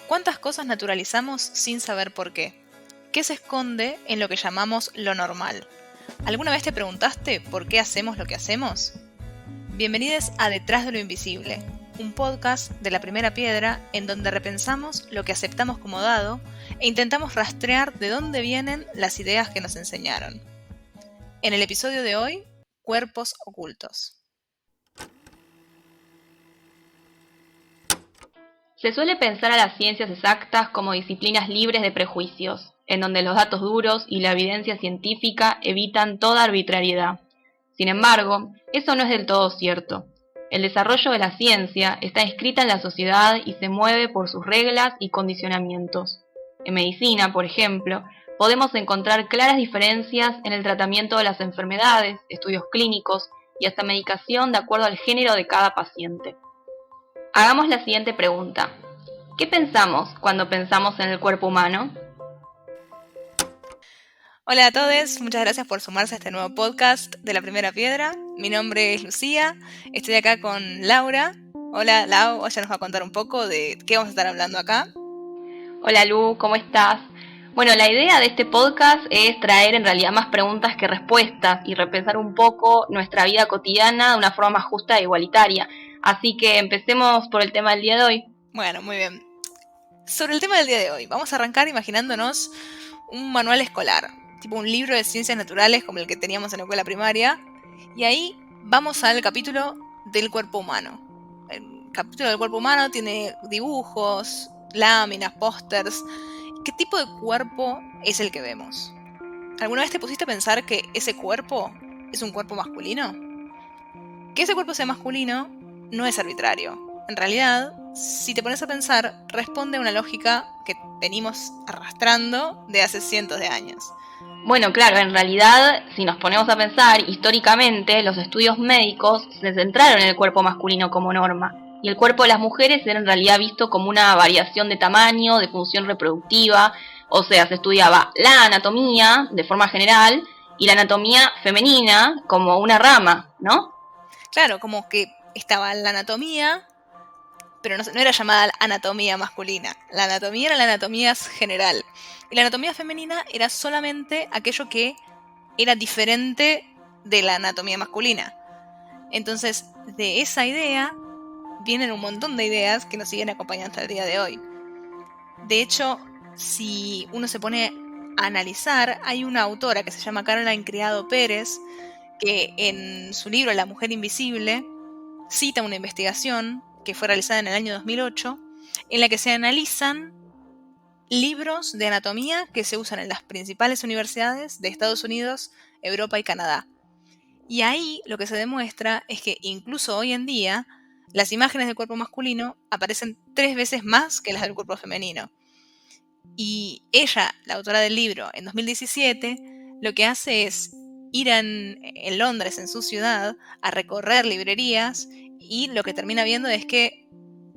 ¿Cuántas cosas naturalizamos sin saber por qué? ¿Qué se esconde en lo que llamamos lo normal? ¿Alguna vez te preguntaste por qué hacemos lo que hacemos? Bienvenidos a Detrás de lo Invisible, un podcast de La Primera Piedra en donde repensamos lo que aceptamos como dado e intentamos rastrear de dónde vienen las ideas que nos enseñaron. En el episodio de hoy, cuerpos ocultos. Se suele pensar a las ciencias exactas como disciplinas libres de prejuicios, en donde los datos duros y la evidencia científica evitan toda arbitrariedad. Sin embargo, eso no es del todo cierto. El desarrollo de la ciencia está inscrita en la sociedad y se mueve por sus reglas y condicionamientos. En medicina, por ejemplo, podemos encontrar claras diferencias en el tratamiento de las enfermedades, estudios clínicos y hasta medicación de acuerdo al género de cada paciente. Hagamos la siguiente pregunta. ¿Qué pensamos cuando pensamos en el cuerpo humano? Hola a todos, muchas gracias por sumarse a este nuevo podcast de La Primera Piedra. Mi nombre es Lucía, estoy acá con Laura. Hola Lau, ella nos va a contar un poco de qué vamos a estar hablando acá. Hola Lu, ¿cómo estás? Bueno, la idea de este podcast es traer en realidad más preguntas que respuestas y repensar un poco nuestra vida cotidiana de una forma más justa e igualitaria. Así que empecemos por el tema del día de hoy. Bueno, muy bien. Sobre el tema del día de hoy, vamos a arrancar imaginándonos un manual escolar, tipo un libro de ciencias naturales como el que teníamos en la escuela primaria, y ahí vamos al capítulo del cuerpo humano. El capítulo del cuerpo humano tiene dibujos, láminas, pósters. ¿Qué tipo de cuerpo es el que vemos? ¿Alguna vez te pusiste a pensar que ese cuerpo es un cuerpo masculino? Que ese cuerpo sea masculino no es arbitrario. En realidad, si te pones a pensar, responde a una lógica que venimos arrastrando de hace cientos de años. Bueno, claro, en realidad, si nos ponemos a pensar, históricamente los estudios médicos se centraron en el cuerpo masculino como norma, y el cuerpo de las mujeres era en realidad visto como una variación de tamaño, de función reproductiva, o sea, se estudiaba la anatomía de forma general y la anatomía femenina como una rama, ¿no? Claro, como que estaba la anatomía, pero no era llamada anatomía masculina. La anatomía era la anatomía general. Y la anatomía femenina era solamente aquello que era diferente de la anatomía masculina. Entonces, de esa idea vienen un montón de ideas que nos siguen acompañando hasta el día de hoy. De hecho, si uno se pone a analizar, hay una autora que se llama Caroline Criado Pérez, que en su libro La Mujer Invisible cita una investigación que fue realizada en el año 2008, en la que se analizan libros de anatomía que se usan en las principales universidades de Estados Unidos, Europa y Canadá. Y ahí lo que se demuestra es que incluso hoy en día las imágenes del cuerpo masculino aparecen 3 veces más que las del cuerpo femenino. Y ella, la autora del libro, en 2017, lo que hace es ir en Londres, en su ciudad, a recorrer librerías, y lo que termina viendo es que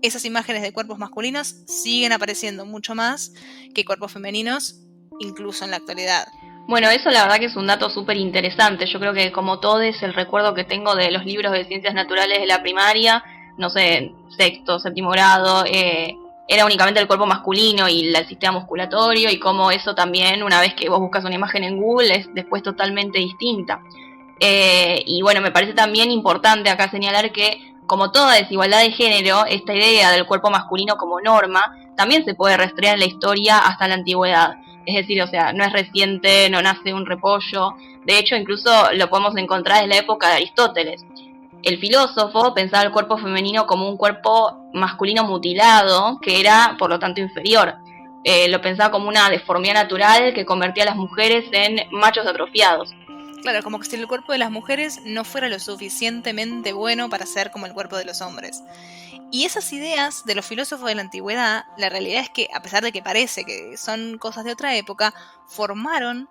esas imágenes de cuerpos masculinos siguen apareciendo mucho más que cuerpos femeninos, incluso en la actualidad. Bueno, eso la verdad que es un dato súper interesante. Yo creo que como todos el recuerdo que tengo de los libros de ciencias naturales de la primaria, no sé, sexto, séptimo grado, era únicamente el cuerpo masculino y el sistema musculatorio, y como eso también, una vez que vos buscas una imagen en Google, es después totalmente distinta. Y bueno, me parece también importante acá señalar que, como toda desigualdad de género, esta idea del cuerpo masculino como norma también se puede rastrear en la historia hasta la antigüedad. Es decir, o sea, no es reciente, no nace un repollo. De hecho, incluso lo podemos encontrar en la época de Aristóteles. El filósofo pensaba el cuerpo femenino como un cuerpo masculino mutilado, que era, por lo tanto, inferior. Lo pensaba como una deformidad natural que convertía a las mujeres en machos atrofiados. Claro, como que si el cuerpo de las mujeres no fuera lo suficientemente bueno para ser como el cuerpo de los hombres. Y esas ideas de los filósofos de la antigüedad, la realidad es que, a pesar de que parece que son cosas de otra época, formaron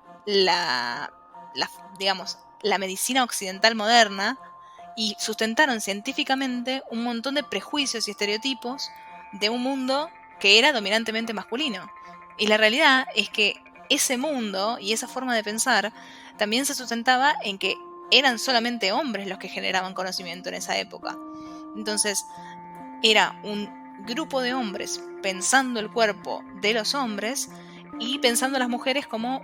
digamos, la medicina occidental moderna y sustentaron científicamente un montón de prejuicios y estereotipos de un mundo que era dominantemente masculino. Y la realidad es que ese mundo y esa forma de pensar también se sustentaba en que eran solamente hombres los que generaban conocimiento en esa época. Entonces, era un grupo de hombres pensando el cuerpo de los hombres y pensando a las mujeres como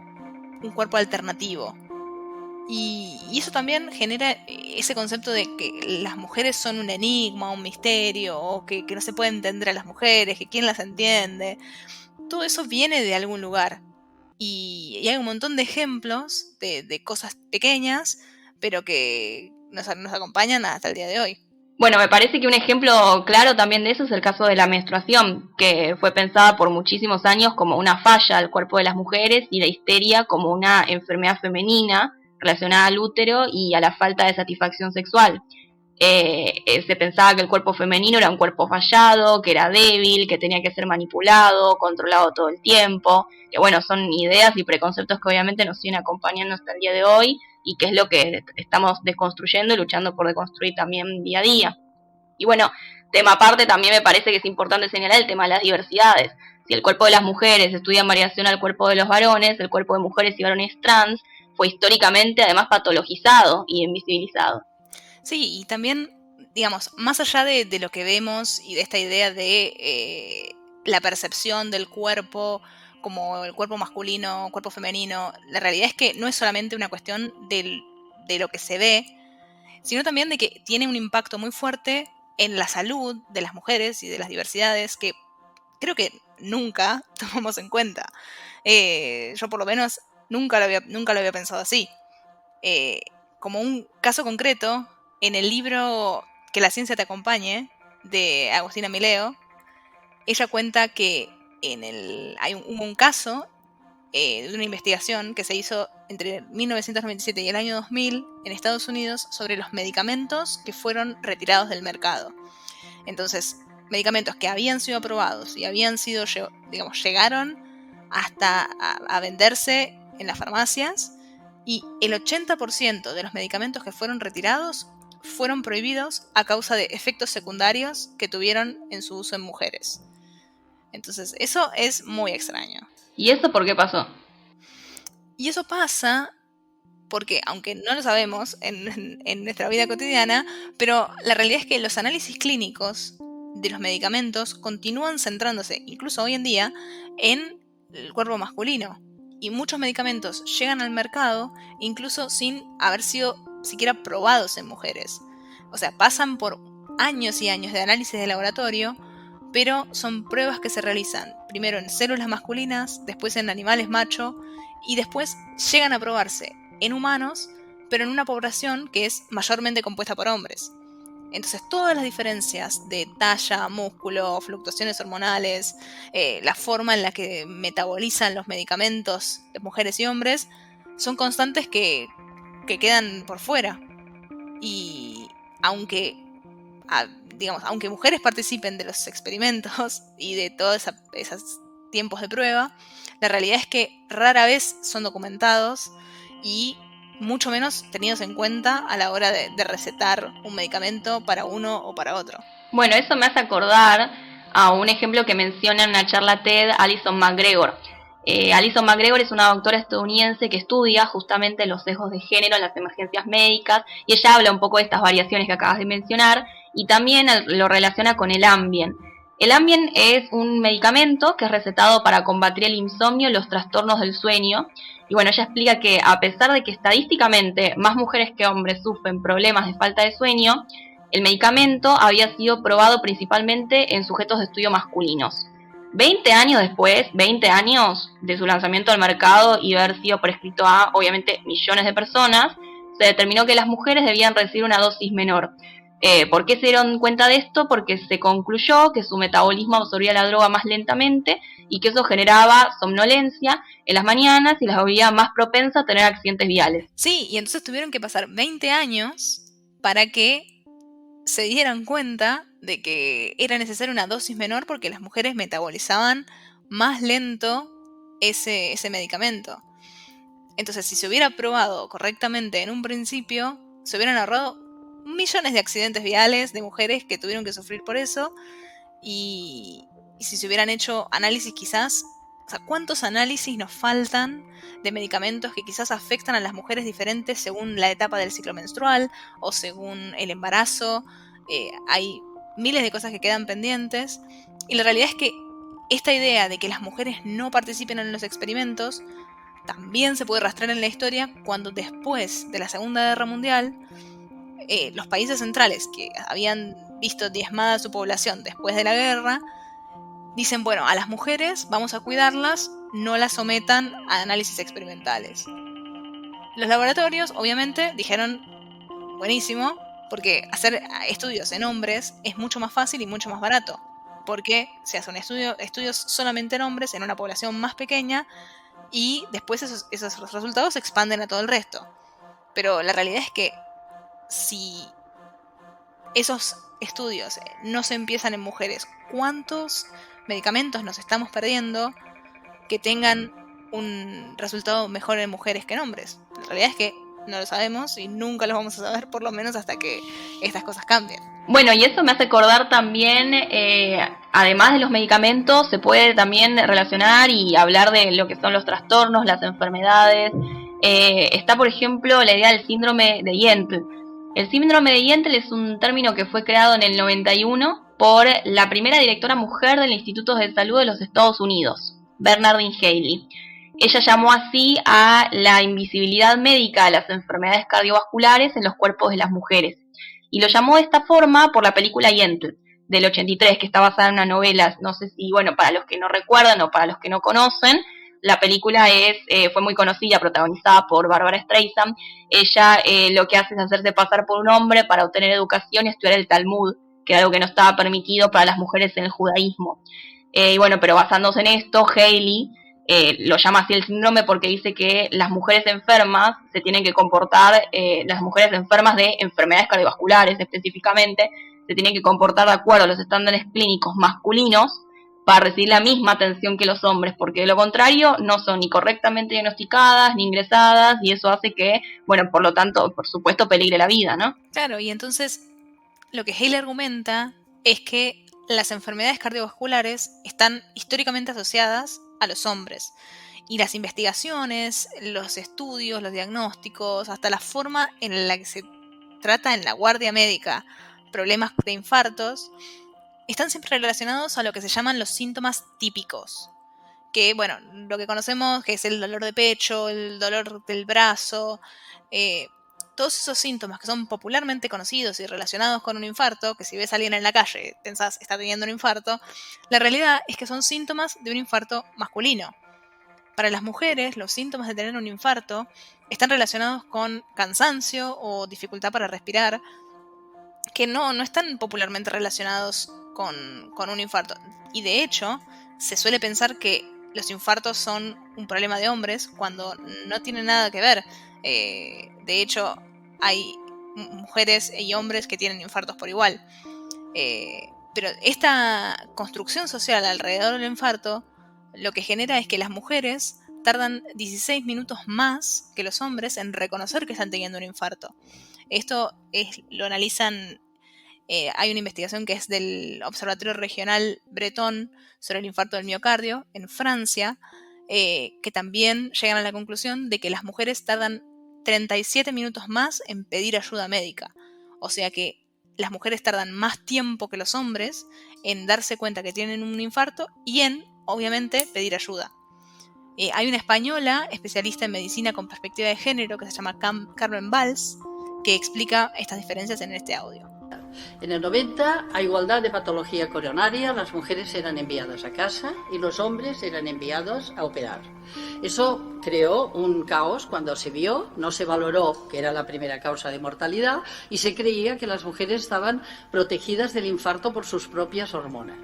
un cuerpo alternativo. Y eso también genera ese concepto de que las mujeres son un enigma, un misterio, o que no se puede entender a las mujeres, que quién las entiende. Todo eso viene de algún lugar. Y hay un montón de ejemplos de cosas pequeñas, pero que nos acompañan hasta el día de hoy. Bueno, me parece que un ejemplo claro también de eso es el caso de la menstruación, que fue pensada por muchísimos años como una falla al cuerpo de las mujeres y la histeria como una enfermedad femenina relacionada al útero y a la falta de satisfacción sexual. Se pensaba que el cuerpo femenino era un cuerpo fallado, que era débil, que tenía que ser manipulado, controlado todo el tiempo, que bueno, son ideas y preconceptos que obviamente nos siguen acompañando hasta el día de hoy y que es lo que estamos desconstruyendo y luchando por deconstruir también día a día. Y bueno, tema aparte también me parece que es importante señalar el tema de las diversidades. Si el cuerpo de las mujeres estudia en variación al cuerpo de los varones, el cuerpo de mujeres y varones trans fue históricamente además patologizado y invisibilizado. Sí, y también, digamos, más allá de lo que vemos y de esta idea de la percepción del cuerpo como el cuerpo masculino, cuerpo femenino, la realidad es que no es solamente una cuestión de lo que se ve, sino también de que tiene un impacto muy fuerte en la salud de las mujeres y de las diversidades que creo que nunca tomamos en cuenta. Yo por lo menos nunca lo había pensado así. Como un caso concreto, en el libro Que la ciencia te acompañe, de Agustina Mileo, ella cuenta que hubo un caso de una investigación que se hizo entre 1997 y el año 2000 en Estados Unidos sobre los medicamentos que fueron retirados del mercado. Entonces, medicamentos que habían sido aprobados y habían sido, digamos, llegaron hasta a venderse en las farmacias, y el 80% de los medicamentos que fueron retirados fueron prohibidos a causa de efectos secundarios que tuvieron en su uso en mujeres. Entonces, eso es muy extraño. ¿Y eso por qué pasó? Y eso pasa porque, aunque no lo sabemos en nuestra vida cotidiana, pero la realidad es que los análisis clínicos de los medicamentos continúan centrándose, incluso hoy en día, en el cuerpo masculino. Y muchos medicamentos llegan al mercado incluso sin haber sido siquiera probados en mujeres. O sea, pasan por años y años de análisis de laboratorio, pero son pruebas que se realizan primero en células masculinas, después en animales macho, y después llegan a probarse en humanos, pero en una población que es mayormente compuesta por hombres. Entonces todas las diferencias de talla, músculo, fluctuaciones hormonales, la forma en la que metabolizan los medicamentos de mujeres y hombres, son constantes que quedan por fuera. Y aunque, aunque mujeres participen de los experimentos y de todos esos tiempos de prueba, la realidad es que rara vez son documentados y mucho menos tenidos en cuenta a la hora de recetar un medicamento para uno o para otro. Bueno, eso me hace acordar a un ejemplo que menciona en una charla TED Alison McGregor. Alison McGregor es una doctora estadounidense que estudia justamente los sesgos de género en las emergencias médicas y ella habla un poco de estas variaciones que acabas de mencionar y también lo relaciona con el Ambien. El Ambien es un medicamento que es recetado para combatir el insomnio y los trastornos del sueño. Y bueno, ella explica que a pesar de que estadísticamente más mujeres que hombres sufren problemas de falta de sueño, el medicamento había sido probado principalmente en sujetos de estudio masculinos. 20 años después, 20 años de su lanzamiento al mercado y de haber sido prescrito a, obviamente, millones de personas, se determinó que las mujeres debían recibir una dosis menor. ¿Por qué se dieron cuenta de esto? Porque se concluyó que su metabolismo absorbía la droga más lentamente y que eso generaba somnolencia en las mañanas y las volvía más propensas a tener accidentes viales. Sí, y entonces tuvieron que pasar 20 años para que se dieran cuenta de que era necesaria una dosis menor porque las mujeres metabolizaban más lento ese medicamento. Entonces, si se hubiera probado correctamente en un principio, se hubieran ahorrado millones de accidentes viales de mujeres que tuvieron que sufrir por eso. Y si se hubieran hecho análisis quizás, o sea, ¿cuántos análisis nos faltan de medicamentos que quizás afectan a las mujeres diferentes según la etapa del ciclo menstrual o según el embarazo? Hay miles de cosas que quedan pendientes, y la realidad es que esta idea de que las mujeres no participen en los experimentos también se puede rastrear en la historia cuando después de la Segunda Guerra Mundial, los países centrales que habían visto diezmada su población después de la guerra, dicen, bueno, a las mujeres vamos a cuidarlas, no las sometan a análisis experimentales. Los laboratorios, obviamente, dijeron, buenísimo, porque hacer estudios en hombres es mucho más fácil y mucho más barato, porque se hacen estudios solamente en hombres en una población más pequeña y después esos resultados se expanden a todo el resto. Pero la realidad es que si esos estudios no se empiezan en mujeres, ¿cuántos medicamentos nos estamos perdiendo que tengan un resultado mejor en mujeres que en hombres? La realidad es que no lo sabemos y nunca lo vamos a saber, por lo menos hasta que estas cosas cambien. Bueno, y eso me hace acordar también, además de los medicamentos, se puede también relacionar y hablar de lo que son los trastornos, las enfermedades. Está, por ejemplo, la idea del síndrome de Yentl. El síndrome de Yentl es un término que fue creado en el 91 por la primera directora mujer del Instituto de Salud de los Estados Unidos, Bernardine Haley. Ella llamó así a la invisibilidad médica de las enfermedades cardiovasculares en los cuerpos de las mujeres. Y lo llamó de esta forma por la película Yentl, del 83, que está basada en una novela. No sé si, bueno, para los que no recuerdan o para los que no conocen, la película fue muy conocida, protagonizada por Barbara Streisand. Ella lo que hace es hacerse pasar por un hombre para obtener educación y estudiar el Talmud, que era algo que no estaba permitido para las mujeres en el judaísmo. Y bueno, pero basándose en esto, Haley lo llama así el síndrome porque dice que las mujeres enfermas se tienen que comportar, las mujeres enfermas de enfermedades cardiovasculares específicamente, se tienen que comportar de acuerdo a los estándares clínicos masculinos para recibir la misma atención que los hombres, porque de lo contrario no son ni correctamente diagnosticadas ni ingresadas, y eso hace que, bueno, por lo tanto, por supuesto, peligre la vida, ¿no? Claro, y entonces lo que Haley argumenta es que las enfermedades cardiovasculares están históricamente asociadas a los hombres. Y las investigaciones, los estudios, los diagnósticos, hasta la forma en la que se trata en la guardia médica problemas de infartos, están siempre relacionados a lo que se llaman los síntomas típicos. Que, bueno, lo que conocemos que es el dolor de pecho, el dolor del brazo, todos esos síntomas que son popularmente conocidos y relacionados con un infarto, que si ves a alguien en la calle pensás está teniendo un infarto, la realidad es que son síntomas de un infarto masculino. Para las mujeres, los síntomas de tener un infarto están relacionados con cansancio o dificultad para respirar, que no están popularmente relacionados con un infarto. Y de hecho, se suele pensar que los infartos son un problema de hombres cuando no tiene nada que ver. De hecho, hay mujeres y hombres que tienen infartos por igual. Pero esta construcción social alrededor del infarto lo que genera es que las mujeres tardan 16 minutos más que los hombres en reconocer que están teniendo un infarto. Esto lo analizan, hay una investigación que es del Observatorio Regional Bretón sobre el infarto del miocardio en Francia, que también llegan a la conclusión de que las mujeres tardan 37 minutos más en pedir ayuda médica. O sea que las mujeres tardan más tiempo que los hombres en darse cuenta que tienen un infarto y en, obviamente, pedir ayuda. Hay una española especialista en medicina con perspectiva de género que se llama Carmen Valls, que explica estas diferencias en este audio. En el 90, a igualdad de patología coronaria, las mujeres eran enviadas a casa y los hombres eran enviados a operar. Eso creó un caos cuando se vio, no se valoró que era la primera causa de mortalidad y se creía que las mujeres estaban protegidas del infarto por sus propias hormonas.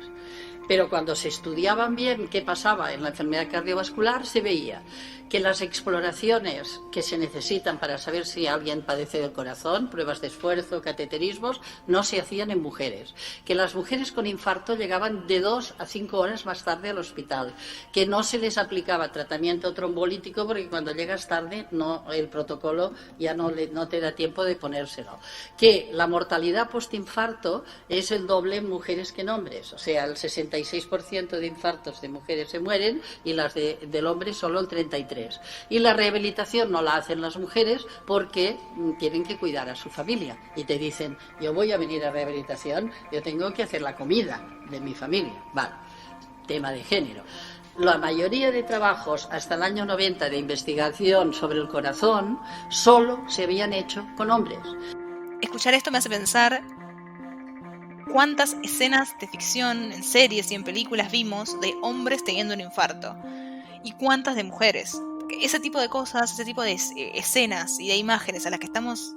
Pero cuando se estudiaban bien qué pasaba en la enfermedad cardiovascular, se veía que las exploraciones que se necesitan para saber si alguien padece del corazón, pruebas de esfuerzo, cateterismos, no se hacían en mujeres. Que las mujeres con infarto llegaban de 2 a 5 horas más tarde al hospital. Que no se les aplicaba tratamiento trombolítico porque cuando llegas tarde el protocolo ya no te da tiempo de ponérselo. Que la mortalidad postinfarto es el doble en mujeres que en hombres. O sea, el 60 66% de infartos de mujeres se mueren y las del hombre solo el 33%. Y la rehabilitación no la hacen las mujeres porque tienen que cuidar a su familia. Y te dicen, yo voy a venir a rehabilitación, yo tengo que hacer la comida de mi familia. Vale, tema de género. La mayoría de trabajos hasta el año 90 de investigación sobre el corazón solo se habían hecho con hombres. Escuchar esto me hace pensar cuántas escenas de ficción en series y en películas vimos de hombres teniendo un infarto y cuántas de mujeres. Ese tipo de cosas, ese tipo de escenas y de imágenes a las que estamos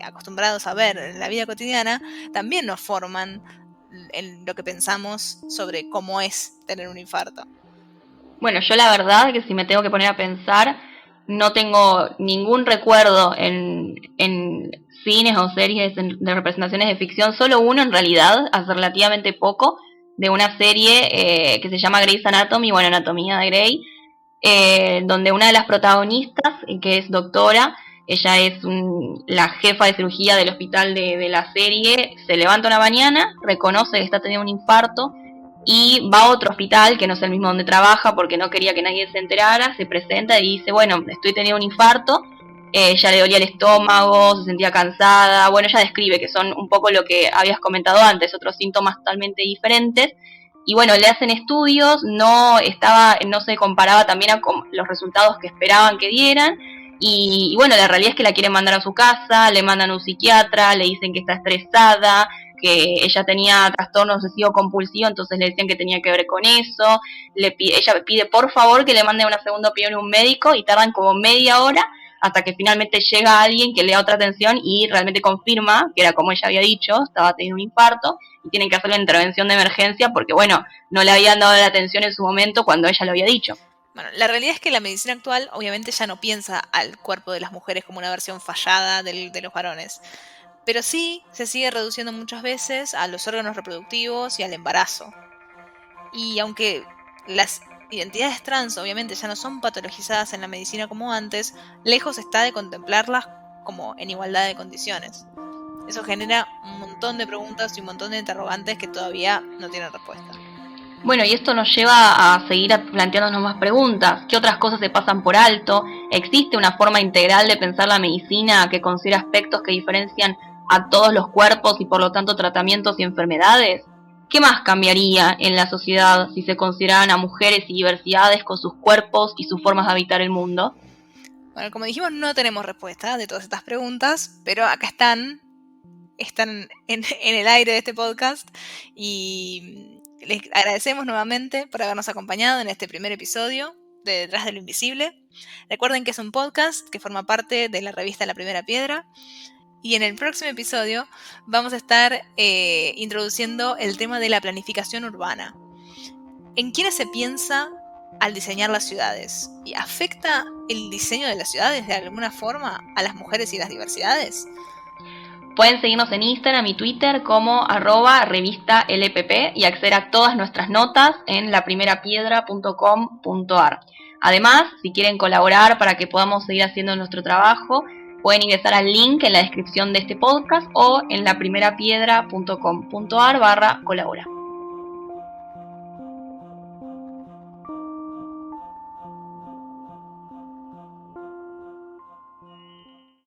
acostumbrados a ver en la vida cotidiana también nos forman en lo que pensamos sobre cómo es tener un infarto. Bueno, yo la verdad que si me tengo que poner a pensar, no tengo ningún recuerdo en cines o series de representaciones de ficción, solo uno en realidad, hace relativamente poco, de una serie que se llama Grey's Anatomy, bueno, Anatomía de Grey, donde una de las protagonistas, que es doctora, ella es la jefa de cirugía del hospital de la serie, se levanta una mañana, reconoce que está teniendo un infarto, y va a otro hospital, que no es el mismo donde trabaja, porque no quería que nadie se enterara, se presenta y dice, bueno, estoy teniendo un infarto, ya le dolía el estómago, se sentía cansada, bueno, ella describe que son un poco lo que habías comentado antes, otros síntomas totalmente diferentes, y bueno, le hacen estudios, no se comparaba también a los resultados que esperaban que dieran, y bueno, la realidad es que la quieren mandar a su casa, le mandan a un psiquiatra, le dicen que está estresada, que ella tenía trastorno obsesivo compulsivo, entonces le decían que tenía que ver con eso, ella pide por favor que le manden una segunda opinión a un médico y tardan como media hora hasta que finalmente llega alguien que le da otra atención y realmente confirma que era como ella había dicho, estaba teniendo un infarto y tienen que hacer la intervención de emergencia porque bueno, no le habían dado la atención en su momento cuando ella lo había dicho. Bueno, la realidad es que la medicina actual obviamente ya no piensa al cuerpo de las mujeres como una versión fallada de los varones. Pero sí se sigue reduciendo muchas veces a los órganos reproductivos y al embarazo. Y aunque las identidades trans obviamente ya no son patologizadas en la medicina como antes, lejos está de contemplarlas como en igualdad de condiciones. Eso genera un montón de preguntas y un montón de interrogantes que todavía no tienen respuesta. Bueno, y esto nos lleva a seguir planteándonos más preguntas. ¿Qué otras cosas se pasan por alto? ¿Existe una forma integral de pensar la medicina que considera aspectos que diferencian a todos los cuerpos y por lo tanto tratamientos y enfermedades? ¿Qué más cambiaría en la sociedad si se consideraran a mujeres y diversidades con sus cuerpos y sus formas de habitar el mundo? Bueno, como dijimos, no tenemos respuesta de todas estas preguntas, pero acá están en el aire de este podcast y les agradecemos nuevamente por habernos acompañado en este primer episodio de Detrás de lo Invisible. Recuerden que es un podcast que forma parte de la revista La Primera Piedra. Y en el próximo episodio vamos a estar introduciendo el tema de la planificación urbana. ¿En quiénes se piensa al diseñar las ciudades? ¿Y afecta el diseño de las ciudades de alguna forma a las mujeres y las diversidades? Pueden seguirnos en Instagram y Twitter como @revistalpp y acceder a todas nuestras notas en laprimerapiedra.com.ar. Además, si quieren colaborar para que podamos seguir haciendo nuestro trabajo, pueden ingresar al link en la descripción de este podcast o en laprimerapiedra.com.ar/colabora.